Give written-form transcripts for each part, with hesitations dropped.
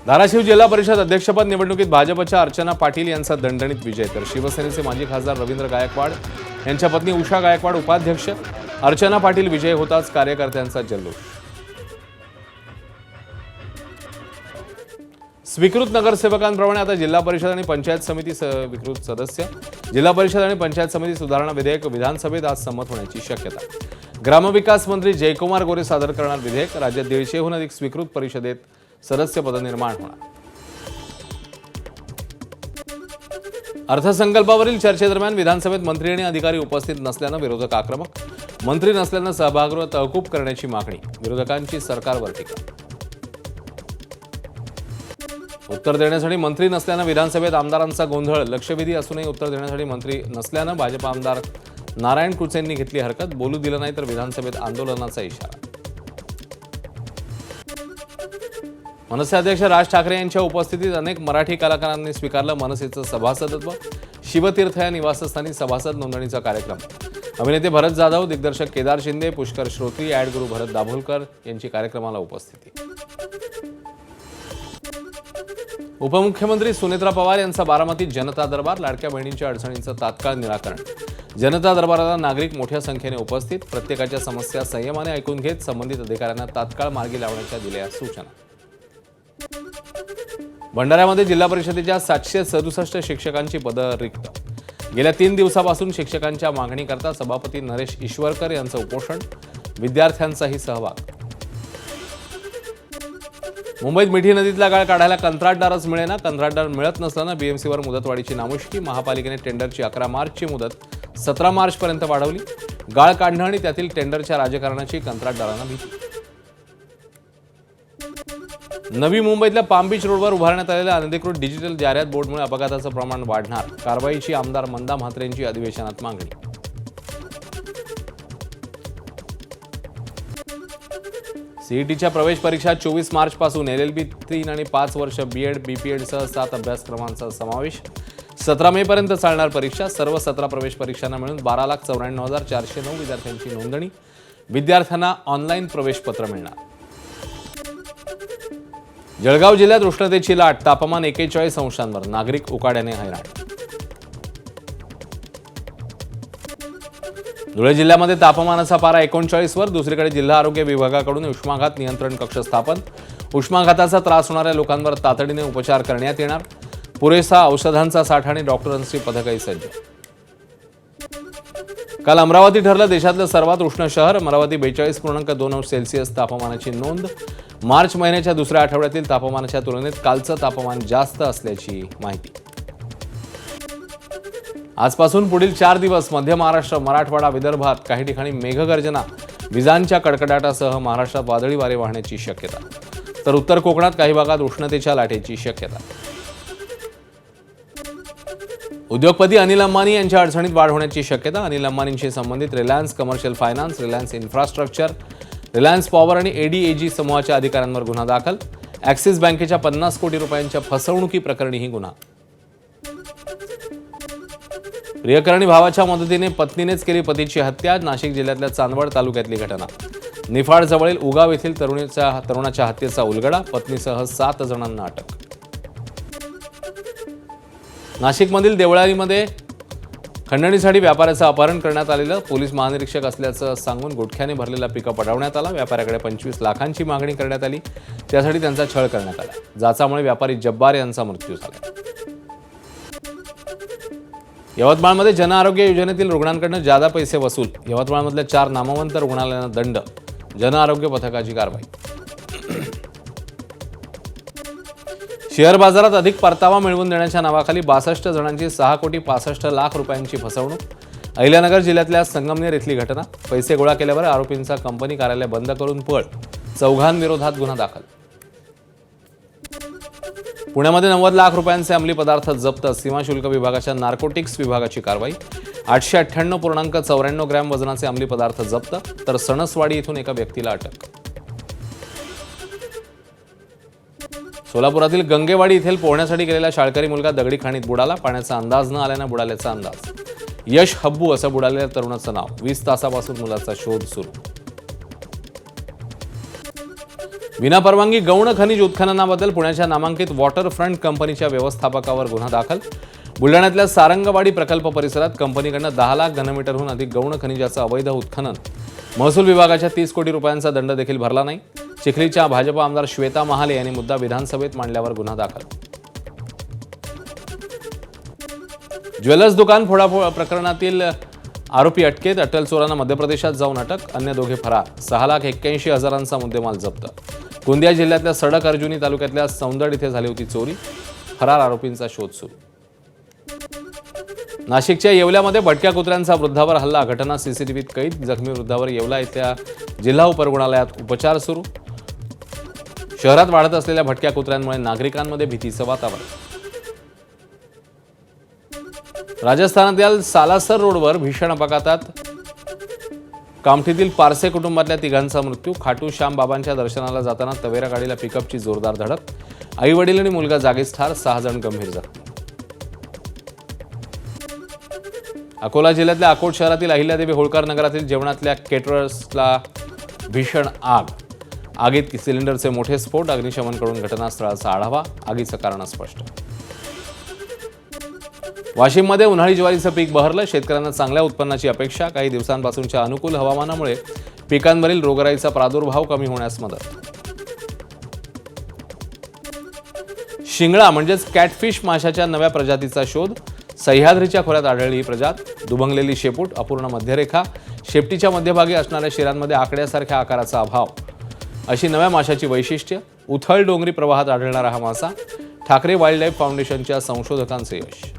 धाराशिव जिल्हा परिषद अध्यक्षपद निवडणुकीत भाजपच्या अर्चना पाटील यांचा दणदणीत विजय, तर शिवसेनेचे माजी खासदार रवींद्र गायकवाड यांच्या पत्नी उषा गायकवाड उपाध्यक्ष. अर्चना पाटील विजय होताच कार्यकर्त्यांचा जल्लोष. स्वीकृत नगरसेवकांप्रमाणे आता जिल्हा परिषद आणि पंचायत समिती स्वीकृत सदस्य. जिल्हा परिषद आणि पंचायत समिती सुधारणा विधेयक विधानसभेत आज संमत होण्याची शक्यता. ग्रामविकास मंत्री जयकुमार गोरे सादर करणार विधेयक. राज्यात 150हून अधिक स्वीकृत परिषदेत सदस्यपद निर्माण होणार. अर्थसंकल्पावरील चर्चेदरम्यान विधानसभेत मंत्री आणि अधिकारी उपस्थित नसल्यानं विरोधक आक्रमक. मंत्री नसल्यानं सभागृह तहकूब करण्याची मागणी. विरोधकांची सरकारवर टीका. उत्तर देण्यासाठी मंत्री नसल्यानं विधानसभेत आमदारांचा गोंधळ. लक्षवेधी असूनही उत्तर देण्यासाठी मंत्री नसल्यानं भाजप आमदार नारायण कुचेंनी घेतली हरकत. बोलू दिलं नाही तर विधानसभेत आंदोलनाचा इशारा. मनसे अध्यक्ष राज ठाकरे यांच्या उपस्थितीत अनेक मराठी कलाकारांनी स्वीकारलं मनसेचं सभासदत्व. शिवतीर्थ या निवासस्थानी सभासद नोंदणीचा कार्यक्रम. अभिनेते भरत जाधव, दिग्दर्शक केदार शिंदे, पुष्कर श्रोत्री, ॲड गुरु भरत दाभोलकर यांची कार्यक्रमाला उपस्थिती. उपमुख्यमंत्री सुनेत्रा पवार यांचा बारामतीत जनता दरबार. लाडक्या बहिणींच्या अडचणींचं तात्काळ निराकरण. जनता दरबाराला नागरिक मोठ्या संख्येने उपस्थित. प्रत्येकाच्या समस्या संयमाने ऐकून घेत संबंधित अधिकाऱ्यांना तात्काळ मार्गी लावण्याच्या दिल्या सूचना. भंडाऱ्यामध्ये जिल्हा परिषदेच्या 767 शिक्षकांची पदं रिक्त. गेल्या 3 दिवसापासून शिक्षकांच्या मागणीकरता सभापती नरेश ईश्वरकर यांचं उपोषण. विद्यार्थ्यांचाही सहभाग. मुंबईत मिठी नदीतला गाळ काढायला कंत्राटदारच मिळेना. कंत्राटदार मिळत नसल्यानं बीएमसीवर मुदतवाढीची नामुष्की. महापालिकेने टेंडरची 11 मार्चची मुदत 17 मार्चपर्यंत वाढवली. गाळ काढणं आणि त्यातील टेंडरच्या राजकारणाची कंत्राटदारांना भीती. नवी मुंबईतल्या पाम बीच रोडवर उभारण्यात आलेल्या अनधिकृत डिजिटल जाहिरात बोर्डमुळे अपघाताचं प्रमाण वाढणार. कारवाईची आमदार मंदा म्हात्रेंची अधिवेशनात मागणी. सीईटीच्या प्रवेश परीक्षा 24 मार्चपासून. LLB 3 आणि 5 वर्ष बीएड बीपीएडसह 7 अभ्यासक्रमांचा समावेश. 17 मे पर्यंत चालणार परीक्षा. सर्व 17 प्रवेश परीक्षांना मिळून 12,94,409 विद्यार्थ्यांची नोंदणी. विद्यार्थ्यांना ऑनलाईन प्रवेशपत्र मिळणार. जळगाव जिल्ह्यात उष्णतेची लाट. तापमान 41 अंशांवर. नागरिक उकाड्याने हैराण. धुळे जिल्ह्यामध्ये तापमानाचा पारा 39 वर. दुसरीकडे जिल्हा आरोग्य विभागाकडून उष्माघात नियंत्रण कक्ष स्थापन. उष्माघाताचा त्रास होणाऱ्या लोकांवर तातडीने उपचार करण्यात येणार. पुरेसा औषधांचा साठा आणि डॉक्टरांची पथकही सज्ज. काल अमरावती ठरलं देशातलं सर्वात उष्ण शहर. अमरावती 42.2 अंश सेल्सिअस तापमानाची नोंद. मार्च महिन्याच्या दुसऱ्या आठवड्यातील तापमानाच्या तुलनेत कालचं तापमान जास्त असल्याची माहिती. आजपासून पुढील 4 दिवस मध्य महाराष्ट्र, मराठवाडा, विदर्भात काही ठिकाणी मेघगर्जना, विजांच्या कडकडाटासह महाराष्ट्रात वादळी वारे वाहण्याची शक्यता. तर उत्तर कोकणात काही भागात उष्णतेच्या लाटेची शक्यता. उद्योगपती अनिल अंबानी यांच्या अडचणीत वाढ होण्याची शक्यता. अनिल अंबानींशी संबंधित Reliance commercial finance, Reliance infrastructure, Reliance power आणि ADAG समूहाच्या अधिकाऱ्यांवर गुन्हा दाखल. ॲक्सिस बँकेच्या 50 कोटी रुपयांच्या फसवणुकी प्रकरणीही गुन्हा. प्रियकरणी भावाच्या मदतीने पत्नीनेच केली पतीची हत्या. नाशिक जिल्ह्यातल्या चांदवड तालुक्यातली घटना. निफाड जवळील उगाव येथील तरुणाच्या हत्येचा उलगडा. पत्नीसह 7 जणांना अटक. नाशिकमधील देवळालीमध्ये खंडणीसाठी व्यापाऱ्याचं अपहरण करण्यात आलेलं. पोलीस महानिरीक्षक असल्याचं सांगून गुटख्याने भरलेला पिकअप अडवण्यात आला. व्यापाऱ्याकडे 25 लाखांची मागणी करण्यात आली. त्यासाठी त्यांचा छळ करण्यात आला. जाचामुळे व्यापारी जब्बार यांचा मृत्यू झाला. यवतमाळमध्ये जनआरोग्य योजनेतील रुग्णांकडून जादा पैसे वसूल. यवतमाळमधल्या 4 नामवंत रुग्णालयांना दंड. जनआरोग्य पथकाची कारवाई. शेअर बाजारात अधिक परतावा मिळवून देण्याच्या नावाखाली 62 जणांची 6,65,00,000 रुपयांची फसवणूक. अहिल्यानगर जिल्ह्यातल्या संगमनेर इथली घटना. पैसे गोळा केल्यावर आरोपींचा कंपनी कार्यालय बंद करून पळ. 4 विरोधात गुन्हा दाखल. पुण्यामध्ये 90 लाख रुपयांचे अंमली पदार्थ जप्त. सीमाशुल्क विभागाच्या नार्कोटिक्स विभागाची कारवाई. 898.94 ग्रॅम वजनाचे अंमली पदार्थ जप्त. तर सणसवाडी इथून एका व्यक्तीला अटक. सोलापुरातील गंगेवाडी येथील पोहण्यासाठी गेलेला शाळकरी मुलगा दगडी खाणीत बुडाला. पाण्याचा अंदाज न आल्यानं बुडाल्याचा अंदाज. यश हब्बू असं बुडालेल्या तरुणाचं नाव. 20 तासापासून मुलाचा शोध सुरू. विनापरवानगी गौण खनिज उत्खननाबद्दल पुण्याच्या नामांकित वॉटरफ्रंट कंपनीच्या व्यवस्थापकावर गुन्हा दाखल. बुलढाण्यातल्या सारंगवाडी प्रकल्प परिसरात कंपनीकडून 10 लाख घनमीटरहून अधिक गौण खनिजाचं अवैध उत्खनन. महसूल विभागाच्या 30 कोटी रुपयांचा दंड देखील भरला नाही. चिखलीच्या भाजप आमदार श्वेता महाले यांनी मुद्दा विधानसभेत मांडल्यावर गुन्हा दाखल. ज्वेलर्स दुकान फोडाफोड प्रकरणातील आरोपी अटकेत. अट्टल चोरांना मध्य प्रदेशात जाऊन अटक. अन्य दोघे फरार. 6,81,000चा मुद्देमाल जप्त. गोंदिया जिल्ह्यातल्या सडक अर्जुनी तालुक्यातल्या सौंदड इथे झाली होती चोरी. फरार आरोपींचा शोध सुरू. नाशिकच्या येवल्यामध्ये भटक्या कुत्र्यांचा वृद्धावर हल्ला. घटना सीसीटीव्हीत कैद. जखमी वृद्धावर येवला इथल्या जिल्हा उपरुग्णालयात उपचार सुरू. शहरात वाढत असलेल्या भटक्या कुत्र्यांमुळे नागरिकांमध्ये भीतीचं वातावरण. राजस्थानातील सालासर रोडवर भीषण अपघातात कामठीतील पारसे कुटुंबातल्या 3घांचा मृत्यू. खाटू श्याम बाबांच्या दर्शनाला जाताना तवेरा गाडीला पिकअपची जोरदार धडक. आई वडील आणि मुलगा जागीच ठार. 6 जण गंभीर जखमी. अकोला जिल्ह्यातल्या अकोट शहरातील अहिल्यादेवी होळकर नगरातील जेवणातल्या केटरर्सला भीषण आग. आगीत सिलेंडरचे मोठे स्फोट. अग्निशमनकडून घटनास्थळाचा आढावा. आगीचं कारण स्पष्ट. वाशिममध्ये उन्हाळी ज्वारीचं पीक बहरलं. शेतकऱ्यांना चांगल्या उत्पन्नाची अपेक्षा. काही दिवसांपासूनच्या अनुकूल हवामानामुळे पिकांवरील रोगराईचा प्रादुर्भाव कमी होण्यास मदत. शिंगळा म्हणजेच कॅटफिश माशाच्या नव्या प्रजातीचा शोध. सह्याद्रीच्या खोऱ्यात आढळली ही प्रजात. दुभंगलेली शेपूट, अपूर्ण मध्यरेखा, शेपटीच्या मध्यभागी असणाऱ्या शिरांमध्ये आकड्यासारख्या आकाराचा अभाव अशी नव्या माशाची वैशिष्ट्य. उथळ डोंगरी प्रवाहात आढळणारा हा मासा. ठाकरे वाईल्ड लाईफ फाउंडेशनच्या संशोधकांचे यश.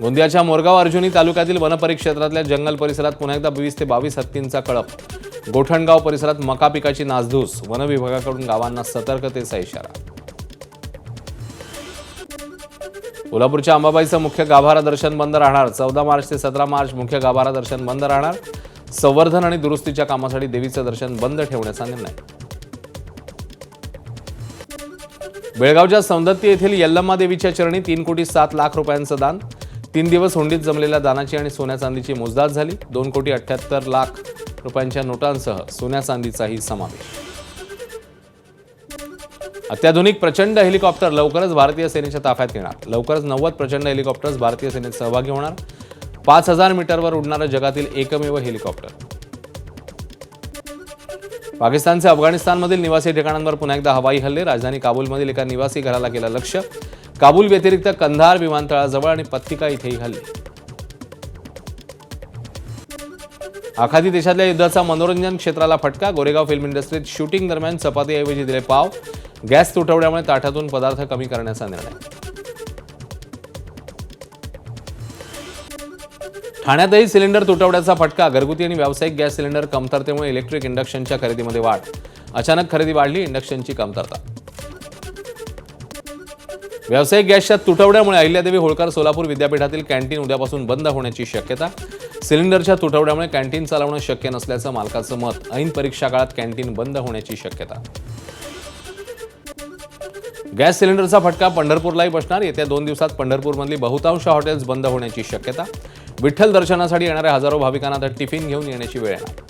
गोंदियाच्या मोरगाव अर्जुनी तालुक्यातील वनपरिक्षेत्रातल्या जंगल परिसरात पुन्हा एकदा 20 ते 22 हत्तींचा कळप. गोठणगाव परिसरात मका पिकाची नासधूस. वन विभागाकडून गावांना सतर्कतेचा इशारा. कोल्हापूरच्या अंबाबाईचं मुख्य गाभारा दर्शन बंद राहणार. 14 मार्च ते 17 मार्च मुख्य गाभारा दर्शन बंद राहणार. संवर्धन आणि दुरुस्तीच्या कामासाठी देवीचं दर्शन बंद ठेवण्याचा निर्णय. बेळगावच्या सौंदत्ती येथील यल्लम्मा देवीच्या चरणी 3,07,00,000 रुपयांचं दान. 3 दिवस हुंडीत जमलेल्या दानाची आणि सोन्या चांदीची मोजदाद झाली. 2,78,00,000 रुपयांच्या नोटांसह सोन्या चांदीचाही समावेश. अत्याधुनिक प्रचंड हेलिकॉप्टर लवकरच भारतीय सेनेच्या ताफ्यात येणार. लवकरच 90 प्रचंड हेलिकॉप्टर्स भारतीय सेनेत सहभागी होणार. 5,000 मीटरवर उडणारं जगातील एकमेव हेलिकॉप्टर. पाकिस्तानचे अफगाणिस्तानमधील निवासी ठिकाणांवर पुन्हा एकदा हवाई हल्ले. राजधानी काबूलमधील एका निवासी घराला केलं लक्ष्य. काबूल व्यतिरिक्त कंधार विमानतळाजवळ आणि पत्तिका इथेही हल्ले. आखाती देशातल्या युद्धाचा मनोरंजन क्षेत्राला फटका. गोरेगाव फिल्म इंडस्ट्रीत शूटिंग दरम्यान चपातीऐवजी दिले पाव. गॅस तुटवड्यामुळे ताटातून पदार्थ कमी करण्याचा निर्णय. ठाण्यातही सिलेंडर तुटवड्याचा फटका. घरगुती आणि व्यावसायिक गॅस सिलेंडर कमतरतेमुळे इलेक्ट्रिक इंडक्शनच्या खरेदीमध्ये वाढ. अचानक खरेदी वाढली. इंडक्शनची कमतरता. व्यावसायिक गॅसच्या तुटवड्यामुळे अहिल्यादेवी होळकर सोलापूर विद्यापीठातील कॅन्टीन उद्यापासून बंद होण्याची शक्यता. सिलेंडरच्या तुटवड्यामुळे कॅन्टीन चालवणं शक्य नसल्याचं मालकाचं मत. ऐन परीक्षा काळात कॅन्टीन बंद होण्याची शक्यता. गॅस सिलेंडरचा फटका पंढरपूरलाही बसणार. येत्या 2 दिवसात पंढरपूरमधली बहुतांश हॉटेल्स बंद होण्याची शक्यता. विठ्ठल दर्शनासाठी येणाऱ्या हजारो भाविकांना आता टिफिन घेऊन येण्याची वेळ येणार.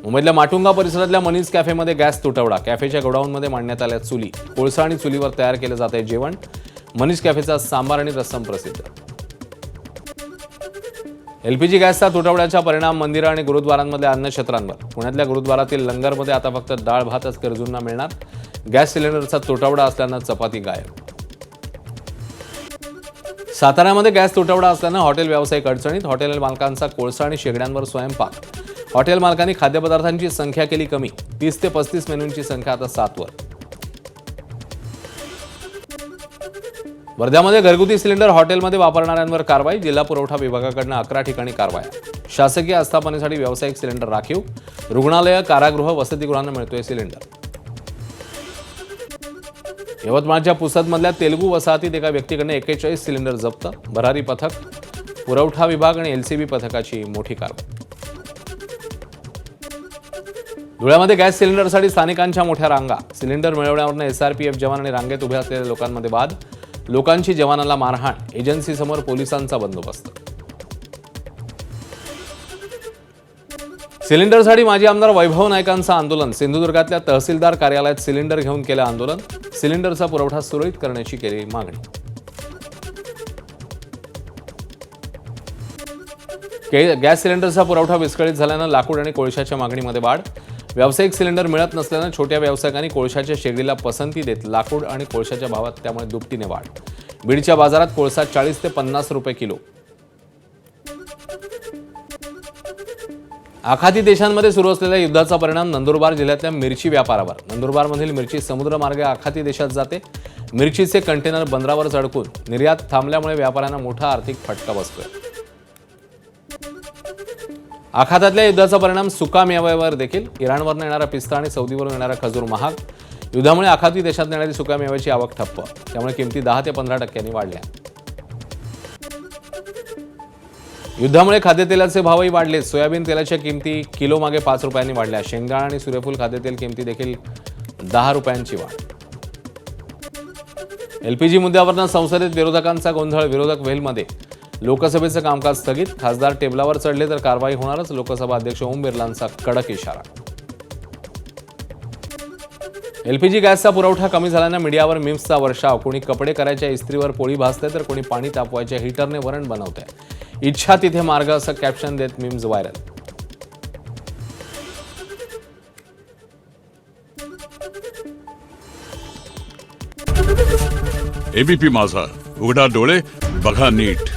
मुंबईतल्या माटुंगा परिसरातल्या मनीज कॅफेमध्ये गॅस तुटवडा. कॅफेच्या गोडाऊनमध्ये मांडण्यात आल्या चुली. कोळसा आणि चुलीवर तयार केलं जात आहे जेवण. मनीज कॅफेचा सांबार आणि रस्सम प्रसिद्ध. एलपीजी गॅसचा तुटवड्याचा परिणाम मंदिरं आणि गुरुद्वारांमधल्या अन्नछत्रांवर. पुण्यातल्या गुरुद्वारातील लंगरमध्ये आता फक्त डाळ भातच गरजूंना मिळणार. गॅस सिलेंडरचा तुटवडा असल्यानं चपाती गायब. साताऱ्यामध्ये गॅस तुटवडा असल्यानं हॉटेल व्यावसायिक अडचणीत. हॉटेल मालकांचा कोळसा आणि शेगड्यांवर स्वयंपाक. हॉटेल मालकांनी खाद्यपदार्थांची संख्या केली कमी. 30 ते 35 मेनूंची संख्या आता 7 वर. वर्ध्यामध्ये घरगुती सिलेंडर हॉटेलमध्ये वापरणाऱ्यांवर कारवाई. जिल्हा पुरवठा विभागाकडून 11 ठिकाणी कारवाया. शासकीय आस्थापनेसाठी व्यावसायिक सिलेंडर राखीव. रुग्णालय, कारागृह, वसतिगृहांना मिळतोय सिलेंडर. यवतमाळच्या पुसदमधल्या तेलुगू वसाहतीत एका व्यक्तीकडे 41 सिलेंडर जप्त. भरारी पथक, पुरवठा विभाग आणि एलसीबी पथकाची मोठी कारवाई. धुळ्यामध्ये गॅस सिलेंडरसाठी स्थानिकांच्या मोठ्या रांगा. सिलेंडर मिळवण्यावरून एसआरपीएफ जवान आणि रांगेत उभे असलेल्या लोकांमध्ये वाद. लोकांची जवानांना मारहाण. एजन्सीसमोर पोलिसांचा बंदोबस्त. सिलेंडरसाठी माजी आमदार वैभव नाईकांचं आंदोलन. सिंधुदुर्गातल्या तहसीलदार कार्यालयात सिलेंडर घेऊन केलं आंदोलन. सिलेंडरचा पुरवठा सुरळीत करण्याची केली मागणी. गॅस सिलेंडरचा पुरवठा विस्कळीत झाल्यानं लाकूड आणि कोळशाच्या मागणीमध्ये वाढ. व्यावसायिक सिलेंडर मिळत नसल्यानं छोट्या व्यावसायिकांनी कोळशाच्या शेगडीला पसंती देत लाकूड आणि कोळशाच्या भावात त्यामुळे दुपटीने वाढ. बीडच्या बाजारात कोळसा 40 ते 50 रुपये किलो. आखाती देशांमध्ये सुरू असलेल्या युद्धाचा परिणाम नंदुरबार जिल्ह्यातल्या मिरची व्यापारावर. नंदुरबारमधील मिरची समुद्रमार्गे आखाती देशात जाते. मिरचीचे कंटेनर बंदरावर अडकून निर्यात थांबल्यामुळे व्यापाऱ्यांना मोठा आर्थिक फटका बसतोय. आखातातल्या युद्धाचा परिणाम सुका मेव्यावर देखील. इराणवरून येणारा पिस्ता आणि सौदीवरून येणारा खजूर महाग. युद्धामुळे आखाती देशात येणारी सुका मेव्याची आवक ठप्प. त्यामुळे किमती 10 ते 15% वाढल्या. युद्धामुळे खाद्यतेलाचे भावही वाढले. सोयाबीन तेलाच्या किमती किलो मागे 5 रुपयांनी वाढल्या. शेंगदाणा आणि सूर्यफूल खाद्यतेल किमती देखील 10 रुपयांची वाढ. एलपीजी मुद्द्यावरनं संसदेत विरोधकांचा गोंधळ. विरोधक वेलमध्ये. लोकसभेचं कामकाज स्थगित. खासदार टेबलावर चढले तर कारवाई होणारच. लोकसभा अध्यक्ष ओम बिर्लांचा कडक इशारा. एलपीजी गॅसचा पुरवठा कमी झाल्यानं मीडियावर मीम्सचा वर्षाव. कोणी कपडे करायच्या इस्त्रीवर पोळी भाजते तर कोणी पाणी तापवायच्या हीटरने वरण बनवते. इच्छा तिथे मार्ग असं कॅप्शन देत मीम्स व्हायरल. एबीपी माझा, उघडा डोळे बघा नीट.